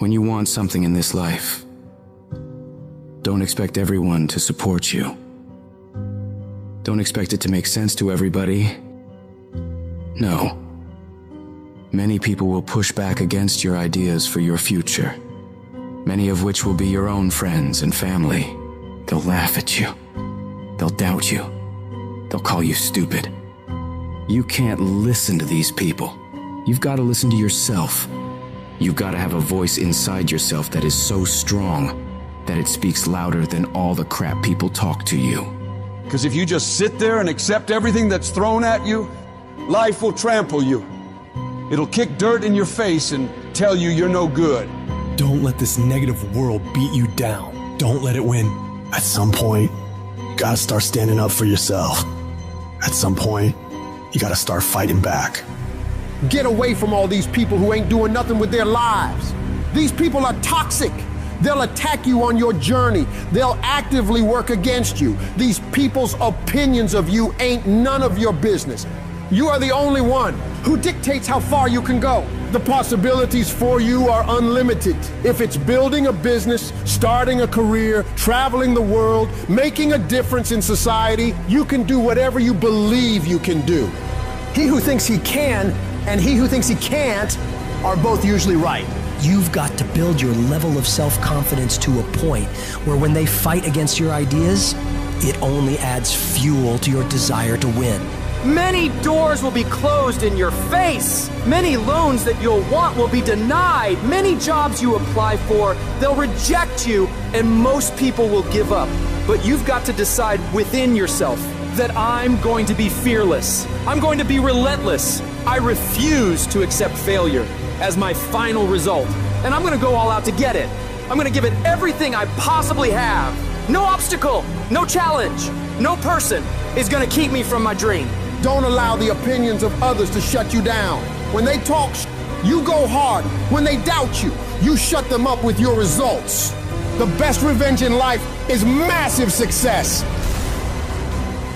When you want something in this life, don't expect everyone to support you. Don't expect it to make sense to everybody. No. Many people will push back against your ideas for your future, many of which will be your own friends and family. They'll laugh at you. They'll doubt you. They'll call you stupid. You can't listen to these people. You've got to listen to yourself. You've got to have a voice inside yourself that is so strong that it speaks louder than all the crap people talk to you. Because if you just sit there and accept everything that's thrown at you, life will trample you. It'll kick dirt in your face and tell you you're no good. Don't let this negative world beat you down. Don't let it win. At some point, you gotta start standing up for yourself. At some point, you gotta start fighting back. Get away from all these people who ain't doing nothing with their lives. These people are toxic. They'll attack you on your journey. They'll actively work against you. These people's opinions of you ain't none of your business. You are the only one who dictates how far you can go. The possibilities for you are unlimited. If it's building a business, starting a career, traveling the world, making a difference in society, you can do whatever you believe you can do. He who thinks he can and he who thinks he can't are both usually right. You've got to build your level of self-confidence to a point where when they fight against your ideas, it only adds fuel to your desire to win. Many doors will be closed in your face. Many loans that you'll want will be denied. Many jobs you apply for, they'll reject you, and most people will give up. But you've got to decide within yourself that I'm going to be fearless. I'm going to be relentless. I refuse to accept failure as my final result. And I'm going to go all out to get it. I'm going to give it everything I possibly have. No obstacle, no challenge, no person is going to keep me from my dream. Don't allow the opinions of others to shut you down. When they talk, you go hard. When they doubt you, you shut them up with your results. The best revenge in life is massive success.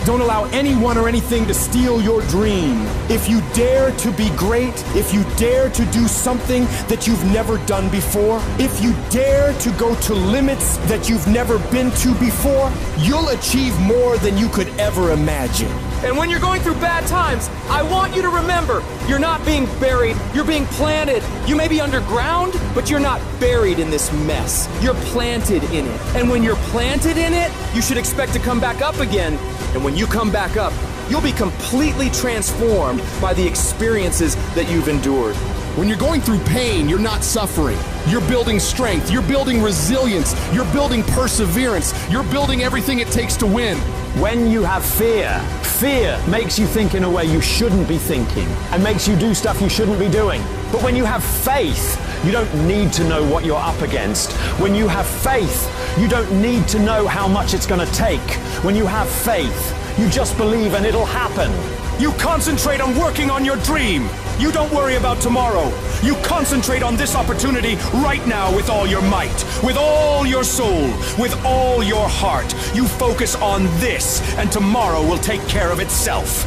Don't allow anyone or anything to steal your dream. If you dare to be great, if you dare to do something that you've never done before, if you dare to go to limits that you've never been to before, you'll achieve more than you could ever imagine. And when you're going through bad times, I want you to remember, you're not being buried, you're being planted. You may be underground, but you're not buried in this mess. You're planted in it. And when you're planted in it, you should expect to come back up again. And when you come back up, you'll be completely transformed by the experiences that you've endured. When you're going through pain, you're not suffering. You're building strength, you're building resilience, you're building perseverance, you're building everything it takes to win. When you have fear, fear makes you think in a way you shouldn't be thinking and makes you do stuff you shouldn't be doing. But when you have faith, you don't need to know what you're up against. When you have faith, you don't need to know how much it's going to take. When you have faith, you just believe and it'll happen. You concentrate on working on your dream. You don't worry about tomorrow. You concentrate on this opportunity right now with all your might, with all your soul, with all your heart. You focus on this, and tomorrow will take care of itself.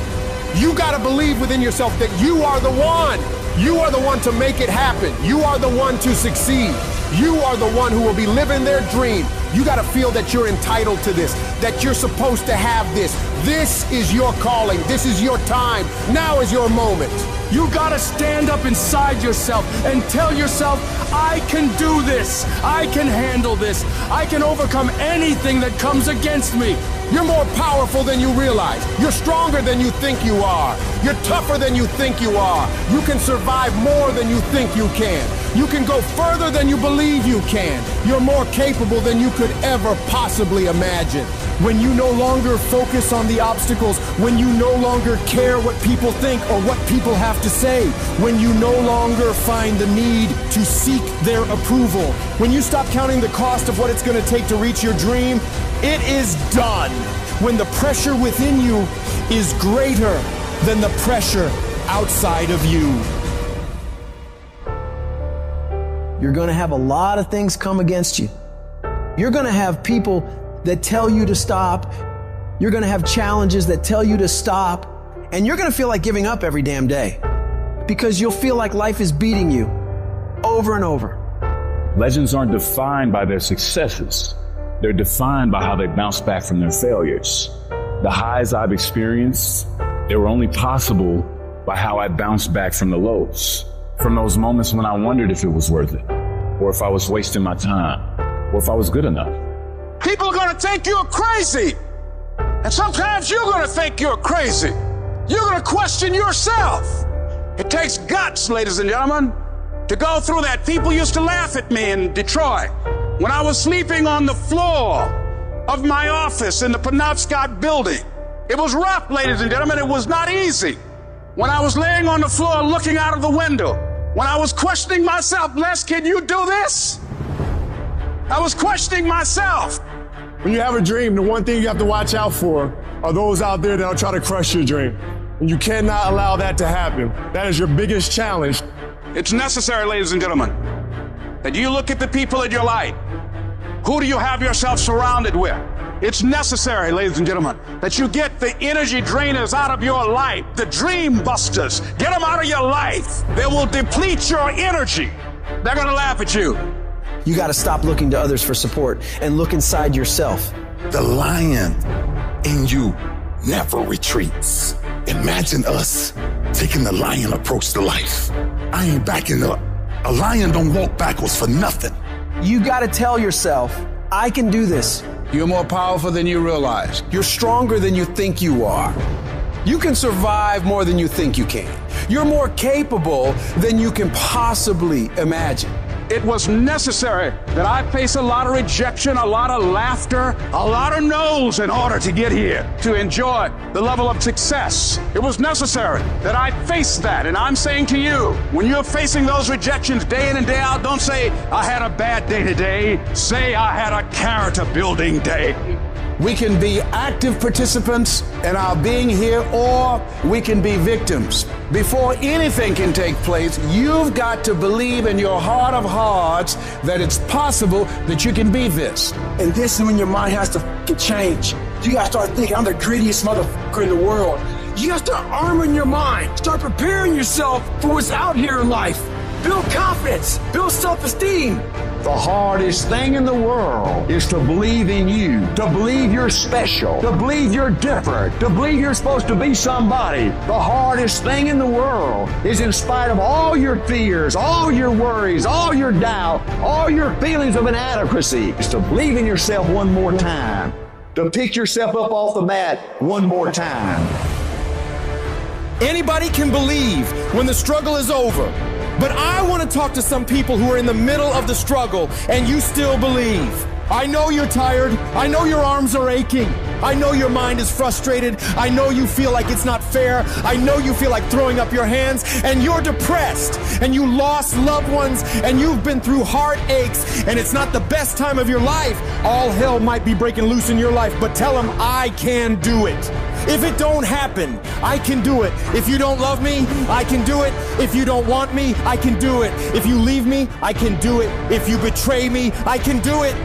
You gotta believe within yourself that you are the one. You are the one to make it happen. You are the one to succeed. You are the one who will be living their dream. You gotta feel that you're entitled to this, that you're supposed to have this. This is your calling. This is your time. Now is your moment. You gotta stand up inside yourself and tell yourself, I can do this. I can handle this. I can overcome anything that comes against me. You're more powerful than you realize. You're stronger than you think you are. You're tougher than you think you are. You can survive more than you think you can. You can go further than you believe you can. You're more capable than you could ever possibly imagine. When you no longer focus on the obstacles, when you no longer care what people think or what people have to say, when you no longer find the need to seek their approval, when you stop counting the cost of what it's going to take to reach your dream, it is done. When the pressure within you is greater than the pressure outside of you. You're going to have a lot of things come against you. You're going to have people that tell you to stop. You're going to have challenges that tell you to stop. And you're going to feel like giving up every damn day because you'll feel like life is beating you over and over. Legends aren't defined by their successes. They're defined by how they bounce back from their failures. The highs I've experienced, they were only possible by how I bounced back from the lows. From those moments when I wondered if it was worth it, or if I was wasting my time, or if I was good enough. People are going to think you're crazy. And sometimes you're going to think you're crazy. You're going to question yourself. It takes guts, ladies and gentlemen, to go through that. People used to laugh at me in Detroit when I was sleeping on the floor of my office in the Penobscot building. It was rough, ladies and gentlemen. It was not easy. When I was laying on the floor looking out of the window, when I was questioning myself, Les, can you do this? I was questioning myself. When you have a dream, the one thing you have to watch out for are those out there that'll try to crush your dream. And you cannot allow that to happen. That is your biggest challenge. It's necessary, ladies and gentlemen, that you look at the people in your life. Who do you have yourself surrounded with? It's necessary, ladies and gentlemen, that you get the energy drainers out of your life, the dream busters. Get them out of your life. They will deplete your energy. They're going to laugh at you. You got to stop looking to others for support and look inside yourself. The lion in you never retreats. Imagine us taking the lion approach to life. I ain't backing up. A lion don't walk backwards for nothing. You got to tell yourself, I can do this. You're more powerful than you realize. You're stronger than you think you are. You can survive more than you think you can. You're more capable than you can possibly imagine. It was necessary that I face a lot of rejection, a lot of laughter, a lot of no's in order to get here, to enjoy the level of success. It was necessary that I face that. And I'm saying to you, when you're facing those rejections day in and day out, don't say, I had a bad day today. Say, I had a character building day. We can be active participants in our being here, or we can be victims. Before anything can take place, you've got to believe in your heart of hearts that it's possible that you can be this. And this is when your mind has to change. You gotta start thinking, I'm the greediest motherfucker in the world. You gotta start arming your mind. Start preparing yourself for what's out here in life. Build confidence. Build self-esteem. The hardest thing in the world is to believe in you, to believe you're special, to believe you're different, to believe you're supposed to be somebody. The hardest thing in the world is, in spite of all your fears, all your worries, all your doubt, all your feelings of inadequacy, is to believe in yourself one more time, to pick yourself up off the mat one more time. Anybody can believe when the struggle is over. But I want to talk to some people who are in the middle of the struggle and you still believe. I know you're tired. I know your arms are aching. I know your mind is frustrated. I know you feel like it's not fair. I know you feel like throwing up your hands, and you're depressed, and you lost loved ones, and you've been through heartaches, and it's not the best time of your life. All hell might be breaking loose in your life, but tell them I can do it. If it don't happen, I can do it. If you don't love me, I can do it. If you don't want me, I can do it. If you leave me, I can do it. If you betray me, I can do it.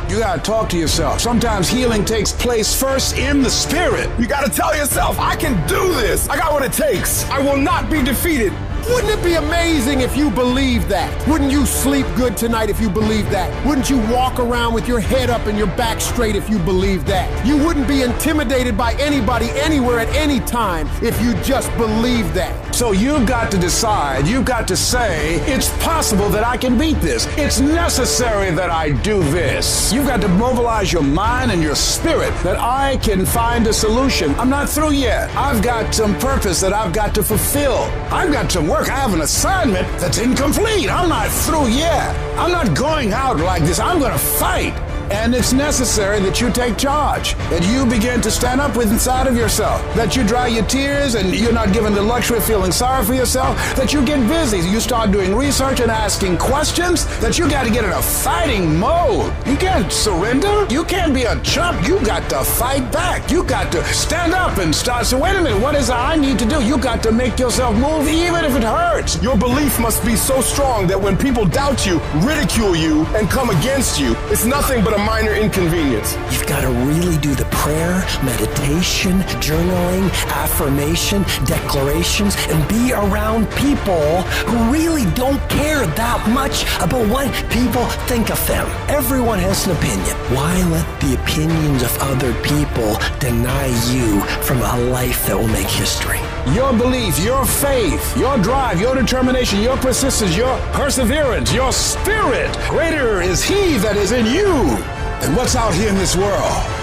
You gotta talk to yourself. Sometimes healing takes place first in the spirit. You gotta tell yourself, I can do this. I got what it takes. I will not be defeated. Wouldn't it be amazing if you believed that? Wouldn't you sleep good tonight if you believed that? Wouldn't you walk around with your head up and your back straight if you believed that? You wouldn't be intimidated by anybody, anywhere, at any time if you just believed that. So you've got to decide, you've got to say, it's possible that I can beat this. It's necessary that I do this. You've got to mobilize your mind and your spirit that I can find a solution. I'm not through yet. I've got some purpose that I've got to fulfill. I've got some work. I have an assignment that's incomplete. I'm not through yet. I'm not going out like this. I'm going to fight. And it's necessary that you take charge, that you begin to stand up with inside of yourself, that you dry your tears and you're not given the luxury of feeling sorry for yourself, that you get busy, you start doing research and asking questions, that you got to get in a fighting mode. You can't surrender. You can't be a chump. You got to fight back. You got to stand up and start. So wait a minute, what is it I need to do? You got to make yourself move even if it hurts. Your belief must be so strong that when people doubt you, ridicule you, and come against you, it's nothing but a minor inconvenience. You've got to really do the prayer, meditation, journaling, affirmation, declarations, and be around people who really don't care that much about what people think of them. Everyone has an opinion. Why let the opinions of other people deny you from a life that will make history? Your belief, your faith, your drive, your determination, your persistence, your perseverance, your spirit. Greater is He that is in you than what's out here in this world.